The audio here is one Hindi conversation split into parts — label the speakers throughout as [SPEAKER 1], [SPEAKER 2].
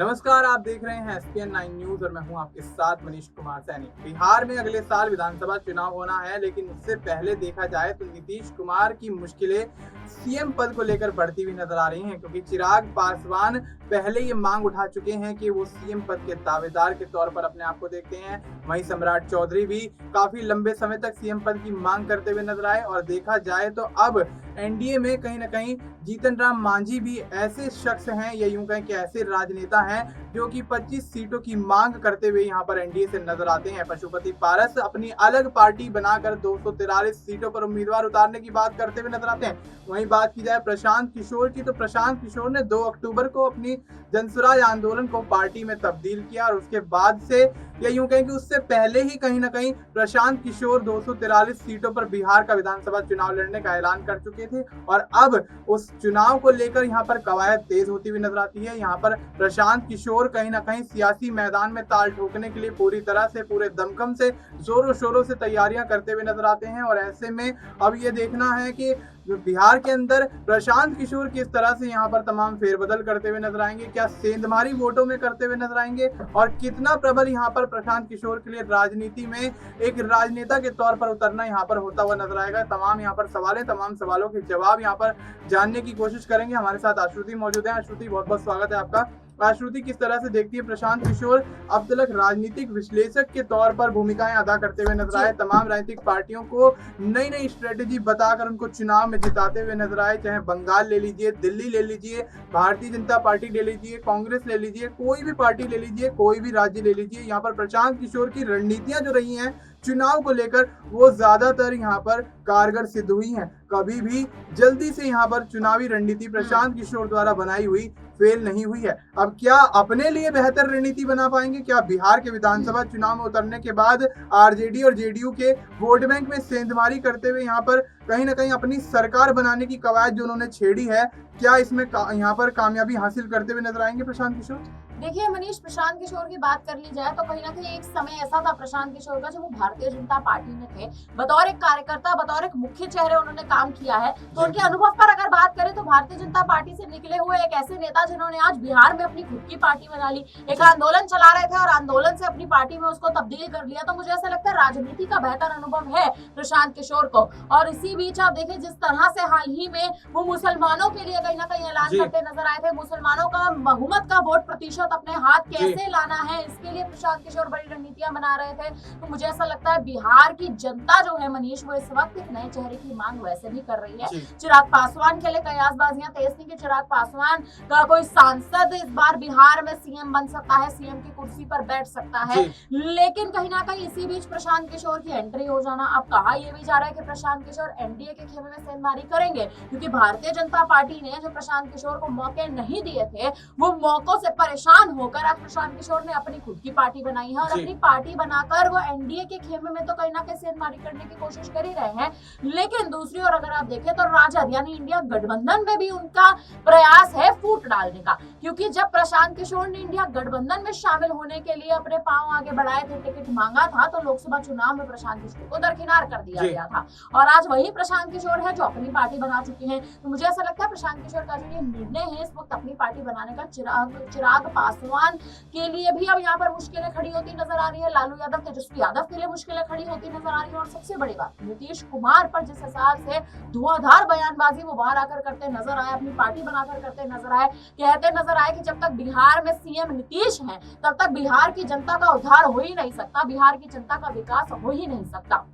[SPEAKER 1] नमस्कार, आप देख रहे हैं SPN 9 न्यूज और मैं हूं आपके साथ मनीष कुमार सैनी। बिहार में अगले साल विधानसभा चुनाव होना है, लेकिन उससे पहले देखा जाए तो नीतीश कुमार की मुश्किलें सीएम पद को लेकर बढ़ती हुई नजर आ रही हैं, क्योंकि चिराग पासवान पहले ये मांग उठा चुके हैं कि वो सीएम पद के दावेदार के तौर पर अपने आप को देखते हैं। वहीं सम्राट चौधरी भी काफी लंबे समय तक सीएम पद की मांग करते हुए नजर आए और देखा जाए तो अब एनडीए में कहीं ना कहीं जीतन राम मांझी भी ऐसे शख्स हैं या यूं कहें कि ऐसे राजनेता हैं जो कि 25 सीटों की मांग करते हुए यहाँ पर एनडीए से नजर आते हैं। पशुपति पारस अपनी अलग पार्टी बनाकर 243 सीटों पर उम्मीदवार उतारने की बात करते हुए नजर आते हैं। वहीं बात की जाए प्रशांत किशोर की, तो प्रशांत किशोर ने 2 अक्टूबर को अपनी जनसुराज आंदोलन को पार्टी में तब्दील किया और उसके बाद से या यूं कहें कि उससे पहले ही कहीं ना कहीं प्रशांत किशोर 243 सीटों पर बिहार का विधानसभा चुनाव लड़ने का ऐलान कर चुके थे और अब उस चुनाव को लेकर यहाँ पर कवायद तेज होती हुई नजर आती है। यहाँ पर प्रशांत किशोर कहीं ना कहीं सियासी मैदान में ताल ठोकने के लिए पूरी तरह से, पूरे दमखम से, जोरों शोरों से तैयारियां करते हुए नजर आते हैं और ऐसे में अब ये देखना है कि बिहार के अंदर प्रशांत किशोर किस तरह से यहाँ पर तमाम फेरबदल करते हुए नजर आएंगे, क्या सेंधमारी वोटों में करते हुए नजर आएंगे और कितना प्रबल यहाँ पर प्रशांत किशोर के लिए राजनीति में एक राजनेता के तौर पर उतरना यहाँ पर होता हुआ नजर आएगा। तमाम यहाँ पर तमाम सवालों के जवाब यहाँ पर जानने की कोशिश करेंगे। हमारे साथ आश्रुति मौजूद है। आश्रुति, बहुत बहुत स्वागत है आपका। आश्रुति, किस तरह से देखती है प्रशांत किशोर अब तक राजनीतिक विश्लेषक के तौर पर भूमिकाएं अदा करते हुए नजर आए, तमाम राजनीतिक पार्टियों को नई नई स्ट्रेटेजी बताकर उनको चुनाव में जिताते हुए नजर आए, चाहे बंगाल ले लीजिए, दिल्ली ले लीजिए, भारतीय जनता पार्टी ले लीजिए, कांग्रेस ले लीजिए, कोई भी पार्टी ले लीजिए, कोई भी राज्य ले लीजिए, यहाँ पर प्रशांत किशोर की रणनीतियां जो रही हैं चुनाव को लेकर वो ज्यादातर यहाँ पर कारगर सिद्ध हुई हैं। कभी भी जल्दी से यहाँ पर चुनावी रणनीति प्रशांत किशोर द्वारा बनाई हुई फेल नहीं हुई है। अब क्या अपने लिए बेहतर रणनीति बना पाएंगे? क्या बिहार के विधानसभा चुनाव में उतरने के बाद आरजेडी और जेडीयू के वोट बैंक में सेंधमारी करते हुए यहाँ पर कहीं ना कहीं अपनी सरकार बनाने की कवायद जो उन्होंने छेड़ी है, क्या इसमें यहाँ पर कामयाबी हासिल करते हुए नजर आएंगे प्रशांत किशोर?
[SPEAKER 2] देखिए मनीष, प्रशांत किशोर की बात कर ली जाए तो कहीं ना कहीं एक समय ऐसा था प्रशांत किशोर का जब वो भारतीय जनता पार्टी में थे, बतौर एक कार्यकर्ता, बतौर एक मुख्य चेहरे उन्होंने काम किया है। तो उनके अनुभव पर अगर बात करें तो भारतीय जनता पार्टी से निकले हुए एक ऐसे नेता जिन्होंने आज बिहार में अपनी खुद की पार्टी बना ली, एक आंदोलन चला रहे थे और आंदोलन से अपनी पार्टी में उसको तब्दील कर लिया। तो मुझे ऐसा लगता है राजनीति का बेहतर अनुभव है प्रशांत किशोर को। और इसी बीच आप देखिए जिस तरह से हाल ही में वो मुसलमानों के लिए कहीं ना कहीं ऐलान करते नजर आए थे, मुसलमानों का बहुमत का वोट प्रतिशत अपने हाथ कैसे लाना है, इसके लिए प्रशांत किशोर बड़ी रणनीतियां बना रहे थे। तो मुझे ऐसा लगता है बिहार की जनता जो है मनीष, वो इस वक्त एक नए चेहरे की मांग वैसे भी कर रही है। चिराग पासवान के लिए कयासबाजियां तेज थी कि चिराग पासवान का कोई सांसद इस बार बिहार में सीएम बन सकता है, सीएम की कुर्सी पर बैठ सकता है, लेकिन कहीं ना कहीं इसी बीच प्रशांत किशोर की एंट्री हो जाना। अब कहा यह भी जा रहा है कि प्रशांत किशोर एनडीए के खेमे में सेंधमारी करेंगे, क्योंकि भारतीय जनता पार्टी ने जो प्रशांत किशोर को मौके नहीं दिए थे, वो मौकों से परेशान होकर प्रशांत किशोर ने अपनी खुद की पार्टी बनाई है और अपनी पार्टी बनाकर वो एनडीए के खेमे में तो कहीं ना कहीं सेंधमारी करने की कोशिश कर ही रहे हैं। लेकिन दूसरी ओर अगर आप देखें तो राजद यानी इंडिया गठबंधन में भी उनका प्रयास है फूट डालने का, क्योंकि जब प्रशांत किशोर ने इंडिया गठबंधन में शामिल होने के लिए अपने पांव आगे बढ़ाए थे, टिकट मांगा था, तो लोकसभा चुनाव में प्रशांत किशोर को दरकिनार कर दिया गया था और आज वही प्रशांत किशोर है जो अपनी पार्टी बना चुके हैं। तो मुझे ऐसा लगता है प्रशांत किशोर का जो ये निर्णय है इस वक्त अपनी पार्टी बनाने का, चिराग पासवान के लिए भी अब यहाँ पर मुश्किलें खड़ी होती नजर आ रही है, लालू यादव, तेजस्वी यादव के लिए मुश्किलें खड़ी होती नजर आ रही है और सबसे बड़ी बात नीतीश कुमार पर जिस हिसाब से धुआंधार बयानबाजी वो बाहर आकर करते नजर आए, अपनी पार्टी बनाकर करते नजर आए, कहते नजर आए कि जब तक बिहार में सीएम नीतीश हैं तब तक बिहार की जनता का उद्धार हो ही नहीं सकता, बिहार की जनता का विकास हो ही नहीं सकता।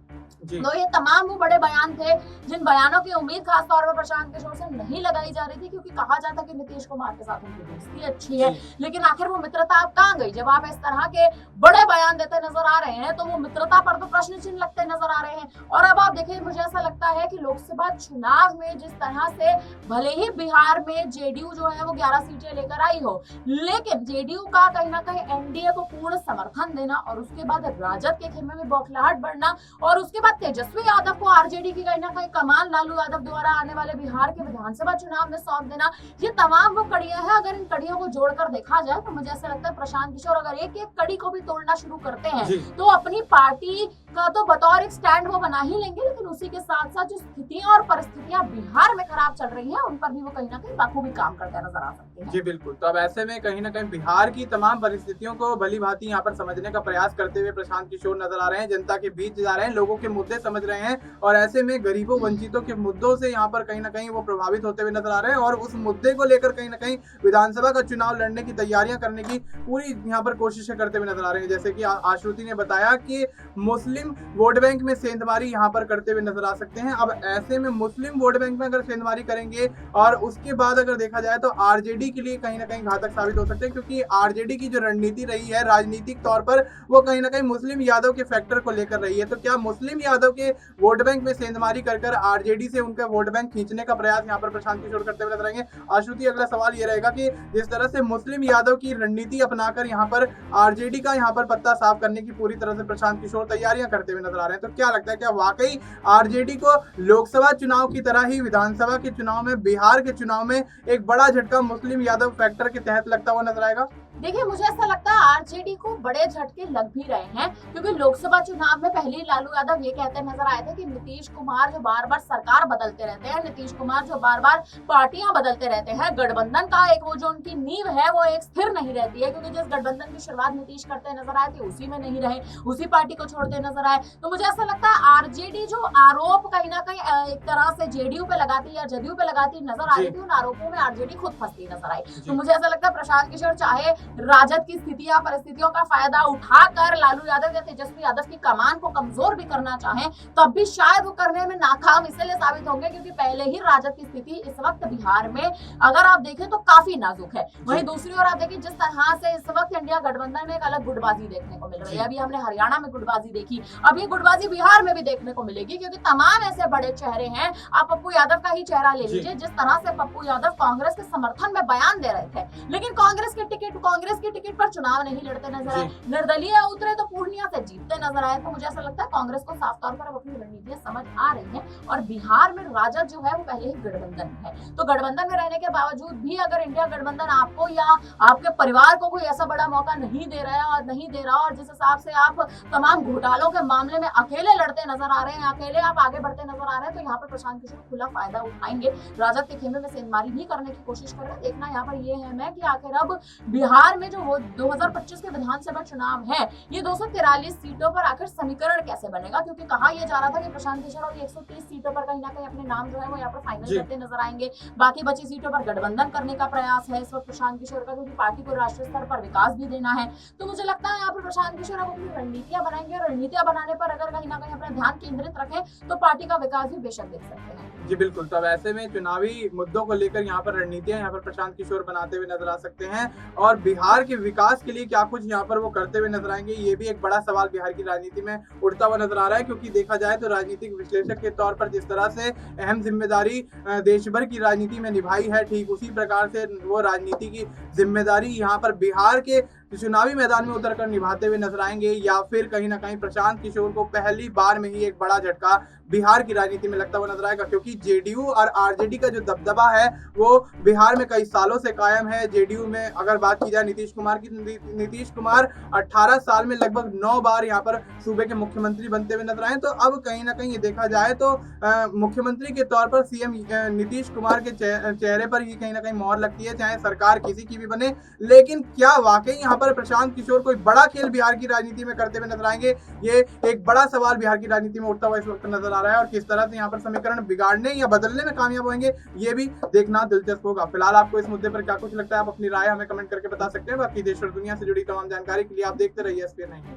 [SPEAKER 2] तो ये तमाम वो बड़े बयान थे जिन बयानों की उम्मीद खासतौर पर प्रशांत किशोर से नहीं लगाई जा रही थी, क्योंकि कहा जाता कि नीतीश कुमार के साथ उनकी दोस्ती अच्छी है, लेकिन आखिर वो मित्रता अब कहां गई? जब आप इस तरह के बड़े बयान देते नजर आ रहे हैं तो वो मित्रता पर तो प्रश्न चिन्ह लगते नजर आ रहे हैं। और अब आप देखिए, मुझे ऐसा लगता है कि लोकसभा चुनाव में जिस तरह से भले ही बिहार में जेडीयू जो है वो 11 सीटें लेकर आई हो, लेकिन जेडीयू का कहीं ना कहीं एनडीए को पूर्ण समर्थन देना और उसके बाद राजद के खेमे में बौखलाहट बढ़ना और उसके उसके बाद तेजस्वी यादव को आरजेडी की कहीं ना कहीं कमान लालू यादव द्वारा आने वाले बिहार के विधानसभा चुनाव में सौंप देना, ये तमाम वो कड़ियां हैं। अगर इन कड़ियों को जोड़कर देखा जाए तो मुझे ऐसा लगता है प्रशांत किशोर अगर एक एक कड़ी को भी तोड़ना शुरू करते हैं तो अपनी पार्टी का तो बतौर एक स्टैंड वो बना ही लेंगे, लेकिन उसी के साथ साथ जो स्थितियां और परिस्थितियां बिहार में खराब चल रही हैं उन पर भी वो कहीं ना कहीं बखूबी काम करते नजर आ सकते हैं।
[SPEAKER 1] जी बिल्कुल। तो अब ऐसे में कहीं ना कहीं बिहार की तमाम परिस्थितियों को भली भांति यहाँ पर समझने का प्रयास करते हुए प्रशांत किशोर नजर आ रहे हैं, जनता के बीच जा रहे हैं, लोगों के मुद्दे समझ रहे हैं और ऐसे में गरीबों वंचितों के मुद्दों से यहाँ पर कहीं ना कहीं वो प्रभावित होते हुए नजर आ रहे हैं और उस मुद्दे को लेकर कहीं ना कहीं विधानसभा का चुनाव लड़ने की तैयारियां करने की पूरी यहाँ पर कोशिशें करते हुए नजर आ रहे हैं। जैसे कि आश्रुति ने बताया कि मुस्लिम वोट बैंक में सेंधमारी यहाँ पर करते हुए नजर आ सकते हैं। अब ऐसे में मुस्लिम वोट बैंक में अगर सेंधमारी करेंगे और उसके बाद अगर देखा जाए तो आरजेडी के लिए कहीं ना कहीं घातक साबित हो सकते हैं, क्योंकि आरजेडी की जो रणनीति रही है राजनीतिक तौर पर वो कहीं ना कहीं मुस्लिम यादव के फैक्टर को लेकर रही है। तो क्या मुस्लिम यादव के वोट बैंक में सेंधमारी कर आरजेडी से उनका वोट बैंक खींचने का प्रयास यहाँ पर प्रशांत किशोर करते हुए नजर आएंगे? आश्रुति, अगला सवाल ये रहेगा कि जिस तरह से मुस्लिम यादव की रणनीति अपनाकर यहाँ पर आरजेडी का यहाँ पर पत्ता साफ करने की पूरी तरह से प्रशांत किशोर तैयारियां करते हुए नजर आ रहे हैं, तो क्या लगता है क्या वाकई आरजेडी को लोकसभा चुनाव की तरह ही विधानसभा के चुनाव में, बिहार के चुनाव में एक बड़ा झटका मुस्लिम यादव फैक्टर के तहत लगता हुआ नजर आएगा?
[SPEAKER 2] देखिए, मुझे ऐसा लगता है आरजेडी को बड़े झटके लग भी रहे हैं, क्योंकि लोकसभा चुनाव में पहले लालू यादव ये कहते नजर आए थे कि नीतीश कुमार जो बार बार सरकार बदलते रहते हैं, नीतीश कुमार जो बार बार पार्टियां बदलते रहते हैं, गठबंधन का एक वो जो उनकी नींव है वो एक स्थिर नहीं रहती है, क्योंकि जिस गठबंधन की शुरुआत नीतीश करते नजर आए थे उसी में नहीं रहे, उसी पार्टी को छोड़ते नजर आए। तो मुझे ऐसा लगता है आरजेडी जो आरोप कहीं ना कहीं एक तरह से जेडीयू पे लगाती या जदयू पे लगाती नजर आ रही थी, उन आरोपों में आरजेडी खुद फंसती नजर आई। तो मुझे ऐसा लगता है प्रशांत किशोर चाहे राजद की स्थितियां परिस्थितियों का फायदा उठाकर लालू यादव या तेजस्वी यादव की कमान को कमजोर भी करना चाहें, तब भी शायद वो करने में नाकाम इसलिए साबित होंगे क्योंकि पहले ही राजद की स्थिति इस वक्त बिहार में अगर आप देखें तो काफी नाजुक है। वहीं दूसरी ओर आप देखिए जिस तरह से इस वक्त इंडिया गठबंधन में एक अलग गुटबाजी देखने को मिल रही है। अभी हमने हरियाणा में गुटबाजी देखी, अब ये गुटबाजी बिहार में भी देखने को मिलेगी, क्योंकि तमाम ऐसे बड़े चेहरे हैं। आप पप्पू यादव का ही चेहरा ले लीजिए, जिस तरह से पप्पू यादव कांग्रेस के समर्थन में बयान दे रहे थे, लेकिन कांग्रेस की टिकट पर चुनाव नहीं लड़ते नजर आए, निर्दलीय उतरे तो पूर्णिया से जीतते नजर आए। तो मुझे ऐसा लगता है कांग्रेस को साफ तौर पर अपनी रणनीतियां समझ आ रही हैं और बिहार में राजद जो है वो पहले ही गठबंधन में है। तो गठबंधन में रहने के बावजूद भी अगर इंडिया गठबंधन आपको या आपके परिवार को कोई ऐसा बड़ा मौका नहीं दे रहा है और जिस हिसाब से आप तमाम घोटालों के मामले में अकेले लड़ते नजर आ रहे हैं, अकेले आप आगे बढ़ते नजर आ रहे हैं, तो यहाँ पर प्रशांत किशोर खुला फायदा उठाएंगे, राजद के खेमे में सेंधमारी भी करने की कोशिश कर रहे हैं। देखना यहाँ पर ये है कि आखिर अब बिहार में जो 2025 के विधानसभा चुनाव है, ये 243 सीटों पर आखिर समीकरण कैसे बनेगा, क्योंकि कहा यह जा रहा था कि प्रशांत किशोर और 130 सीटों पर कहीं ना कहीं अपने नाम जो है वो यहाँ पर फाइनल करते नजर आएंगे। बाकी बची सीटों पर गठबंधन करने का प्रयास है इस वक्त प्रशांत किशोर का, क्योंकि पार्टी को राष्ट्रीय स्तर पर विकास भी देना है। तो मुझे लगता है यहाँ पर प्रशांत किशोर अब अपनी रणनीतियां बनाएंगे और रणनीतियां बनाने पर अगर कहीं ना कहीं अपना ध्यान केंद्रित रखें तो पार्टी का विकास भी बेशक देख सकते हैं।
[SPEAKER 1] जी बिल्कुल। तो अब ऐसे में चुनावी मुद्दों को लेकर यहाँ पर रणनीतियां यहाँ पर प्रशांत किशोर बनाते हुए नजर आ सकते हैं और बिहार के विकास के लिए क्या कुछ यहाँ पर वो करते हुए नजर आएंगे, ये भी एक बड़ा सवाल बिहार की राजनीति में उठता हुआ नजर आ रहा है। क्योंकि देखा जाए तो राजनीतिक विश्लेषक के तौर पर जिस तरह से अहम जिम्मेदारी देश भर की राजनीति में निभाई है, ठीक उसी प्रकार से वो राजनीति की जिम्मेदारी यहाँ पर बिहार के चुनावी मैदान में उतरकर निभाते हुए नजर आएंगे, या फिर कहीं ना कहीं प्रशांत किशोर को पहली बार में ही एक बड़ा झटका बिहार की राजनीति में लगता हुआ नजर आएगा। क्योंकि जेडीयू और आरजेडी का जो दबदबा है वो बिहार में कई सालों से कायम है। जेडीयू में अगर बात की जाए नीतीश कुमार की, नीतीश कुमार 18 साल में लगभग 9 बार यहाँ पर सूबे के मुख्यमंत्री बनते हुए नजर आए। तो अब कहीं ना कहीं ये देखा जाए तो मुख्यमंत्री के तौर पर सीएम नीतीश कुमार के चेहरे पर ही कहीं ना कहीं मोहर लगती है, चाहे सरकार किसी की भी बने। लेकिन क्या वाकई यहाँ पर प्रशांत किशोर कोई बड़ा खेल बिहार की राजनीति में करते हुए नजर आएंगे? ये एक बड़ा सवाल बिहार की राजनीति में उठता हुआ इस वक्त नजर आ रहा है और किस तरह से यहाँ पर समीकरण बिगाड़ने या बदलने में कामयाब होंगे ये भी देखना दिलचस्प होगा। फिलहाल आपको इस मुद्दे पर क्या कुछ लगता है, आप अपनी राय हमें कमेंट करके बता सकते हैं। बाकी देश और दुनिया से जुड़ी तमाम जानकारी के लिए आप देखते रहिए SPN9।